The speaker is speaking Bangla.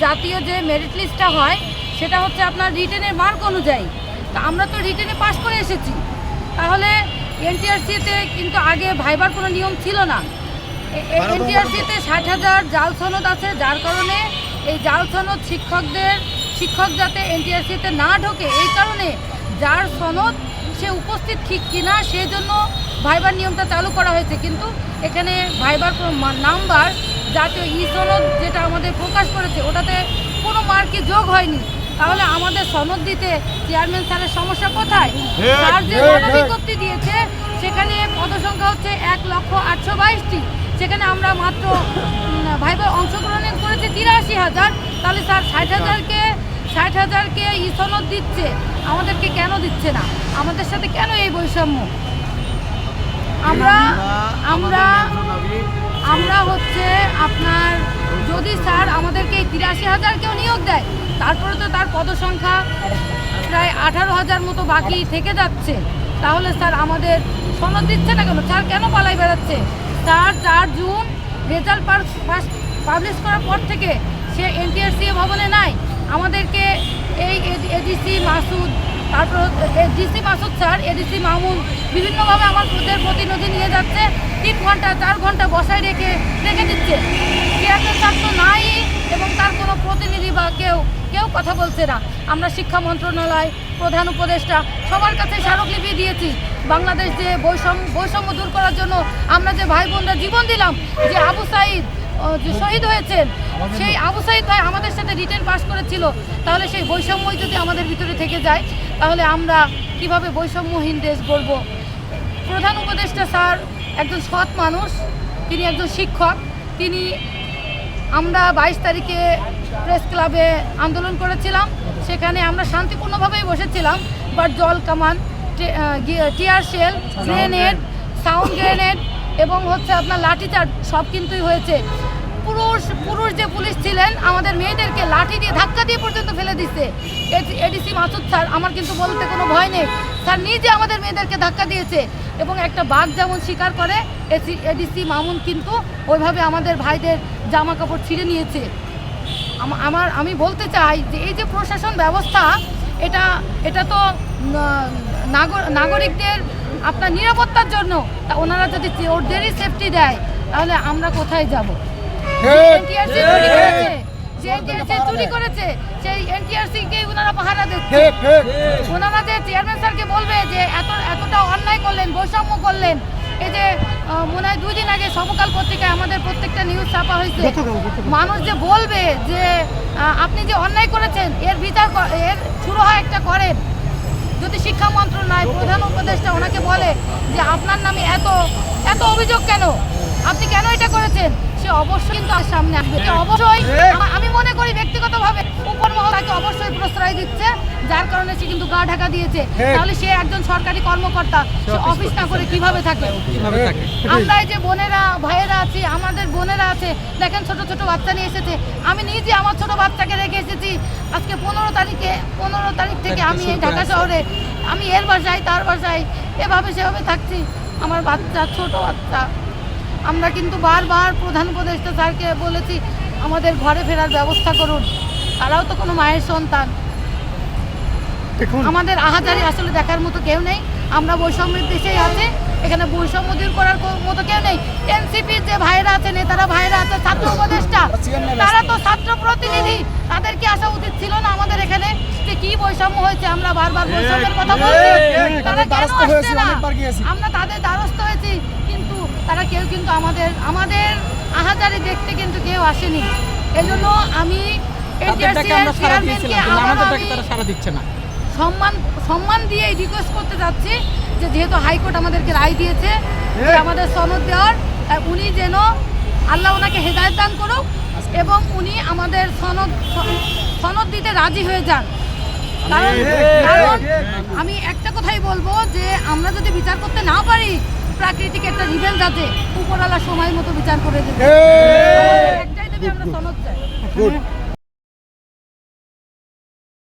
জাতীয় যে মেরিট লিস্টটা হয় সেটা হচ্ছে আপনার রিটেনের মার্ক অনুযায়ী। তা আমরা তো রিটেনে পাস করে এসেছি, তাহলে এনটিআরসিতে কিন্তু আগে ভাইবার কোনো নিয়ম ছিল না। এনটিআরসিতে 60,000 জাল সনদ আছে, যার কারণে এই জাল সনদ শিক্ষক যাতে এনটিআরসিতে না ঢোকে, এই কারণে যার সনদ সে উপস্থিত ঠিক কিনা সেই জন্য ভাইবার নিয়মটা চালু করা হয়েছে। কিন্তু এখানে ভাইবার কোনো নাম্বার জাতীয় সনদ যেটা আমাদের প্রকাশ করেছে ওটাতে কোনো মার্কই যোগ হয়নি। তাহলে আমাদের সনদ দিতে চেয়ারম্যান স্যারের সমস্যা কোথায়? স্যার যে বিজ্ঞপ্তি দিয়েছে সেখানে পদসংখ্যা হচ্ছে 1,08,22টি, সেখানে আমরা মাত্র ভাইবার অংশগ্রহণ করেছে 83,000। তাহলে স্যার 60,000কে সনদ দিচ্ছে, আমাদেরকে কেন দিচ্ছে না? আমাদের সাথে কেন এই বৈষম্য? আমরা হচ্ছে আপনার যদি স্যার আমাদেরকে 83,000কেও নিয়োগ দেয়, তারপরে তো তার পদসংখ্যা প্রায় 18,000 মতো বাকি থেকে যাচ্ছে। তাহলে স্যার আমাদের সনদ দিচ্ছে না কেন? স্যার কেন পালাই বেড়াচ্ছে? স্যার 4 জুন রেজাল্ট পাবলিশ করার পর থেকে সে এনটিআরসি ভবনে নাই। আমাদেরকে এই এডিসি মাসুদ, তারপর DC Masud sir, ADC Mamun বিভিন্নভাবে আমার প্রতিনিধি নিয়ে যাচ্ছে, 3 ঘন্টা 4 ঘন্টা বসায় রেখে দিচ্ছে। চেয়ারম্যান স্যার তো নাই এবং তার কোনো প্রতিনিধি বা কেউ কথা বলছে না। আমরা শিক্ষা মন্ত্রণালয়, প্রধান উপদেষ্টা সবার কাছে স্মারকলিপি দিয়েছি। বাংলাদেশ যে বৈষম্য দূর করার জন্য আমরা যে ভাই বোনরা জীবন দিলাম, যে আবু সাঈদ যে শহীদ হয়েছেন, সেই আবু সাঈদ ভাই আমাদের সাথে রিটেন পাস করেছিল। তাহলে সেই বৈষম্যই যদি আমাদের ভিতরে থেকে যায়, তাহলে আমরা কিভাবে বৈষম্যহীন দেশ গড়ব? প্রধান উপদেষ্টা স্যার একজন সৎ মানুষ, তিনি একজন শিক্ষক। আমরা 22 তারিখে প্রেস ক্লাবে আন্দোলন করেছিলাম, সেখানে আমরা শান্তিপূর্ণভাবেই বসেছিলাম। বাট জল কামান, tear shell, grenade, sound grenade এবং হচ্ছে আপনার লাঠিচার্জ সব কিন্তুই হয়েছে। পুরুষ যে পুলিশ ছিলেন আমাদের মেয়েদেরকে লাঠি দিয়ে ধাক্কা দিয়ে পর্যন্ত ফেলে দিচ্ছে। এডিসি মাসুদ স্যার, আমার কিন্তু বলতে কোনো ভয় নেই, স্যার নিজে আমাদের মেয়েদেরকে ধাক্কা দিয়েছে। এবং একটা বাঘ যেমন শিকার করে, এডিসি মামুন কিন্তু ওইভাবে আমাদের ভাইদের জামা কাপড় ছিঁড়ে নিয়েছে। আমি বলতে চাই যে এই যে প্রশাসন ব্যবস্থা, এটা তো নাগরিকদের আপনার নিরাপত্তার জন্য। তা ওনারা যদি ওদেরই সেফটি দেয়, তাহলে আমরা কোথায় যাব? এনটিআরসি চুরি করেছে, সেই এনটিআরসিকে ওনারা পাহারা দিচ্ছে। ওনারা যে চেয়ারম্যান স্যারকে বলবে যে এতটা অন্যায় করলেন, বৈষম্য করলেন। এই যে মনে হয় 2 দিন আগে সমকাল পত্রিকায় আমাদের প্রত্যেকটা নিউজ ছাপা হয়েছে, মানুষ যে বলবে যে আপনি যে অন্যায় করেছেন এর বিচার এর শুরু হয় একটা করেন। যদি শিক্ষা মন্ত্রণালয়, প্রধান উপদেষ্টা ওনাকে বলে যে আপনার নামে এত অভিযোগ কেন, আপনি কেন এটা করেছেন, সে অবশ্যই কিন্তু আর সামনে আসবে। অবশ্যই আমি মনে করি ব্যক্তিগতভাবে উপর মহল তাকে অবশ্যই প্রশ্রয় দিচ্ছে, যার কারণে সে কিন্তু গা ঢাকা দিয়েছে। তাহলে সে একজন সরকারি কর্মকর্তা, সে অফিস না করে কিভাবে থাকে? আমরা এই যে বোনেরা ভাইয়েরা আছি, আমাদের বোনেরা আছে, দেখেন ছোট ছোট বাচ্চা নিয়ে এসেছে। আমি নিজে আমার ছোট বাচ্চাকে রেখে এসেছি। আজকে 15 তারিখ থেকে আমি এই ঢাকা শহরে, আমি এর বাসায় তার বাসায় এভাবে সেভাবে থাকছি। আমার বাচ্চা, ছোট বাচ্চা। আমরা কিন্তু বারবার প্রধান উপদেষ্টা স্যারকে বলেছি আমাদের ঘরে ফেরার ব্যবস্থা করুন। তারাও তো কোনো মায়ের সন্তান। আমাদের আহাজারি আসলে দেখার মতো কেউ নেই। আমরা বৈষম্যের দেশেই আছি, এখানে বৈষম্য দূর করার মতো কেউ নেই। এনসিপির যে ভাইরা আছে, নেতারা ভাইরা আছে, ছাত্র উপদেষ্টা, তারা তো ছাত্র প্রতিনিধি, তাদেরকে আসা উচিত ছিল না আমাদের এখানে? যে কি বৈষম্য হয়েছে, আমরা বারবার বৈষম্যের কথা বলছি, তারা কেন আসছে না? আমরা তাদের দ্বারস্থ হয়েছি, কিন্তু তারা কেউ কিন্তু আমাদের আহাজারি দেখতে কিন্তু কেউ আসেনি। এজন্য আমি সম্মান দিয়ে রিকোয়েস্ট করতে যাচ্ছি যে যেহেতু হাইকোর্ট আমাদেরকে রায় দিয়েছে যে আমাদের সনদ দেওয়ার, উনি যেন আল্লাহ ওনাকে হেদায়েত দান করুক এবং উনি আমাদের সনদ দিতে রাজি হয়ে যান। কারণ আমি একটা কথাই বলবো যে আমরা যদি বিচার করতে না পারি, প্রাকৃতিক একটা রিভেঞ্জ আছে, উপরওয়ালা সময় মতো বিচার করে দেবে। একটাই দেবে, আমরা সনদ চাই।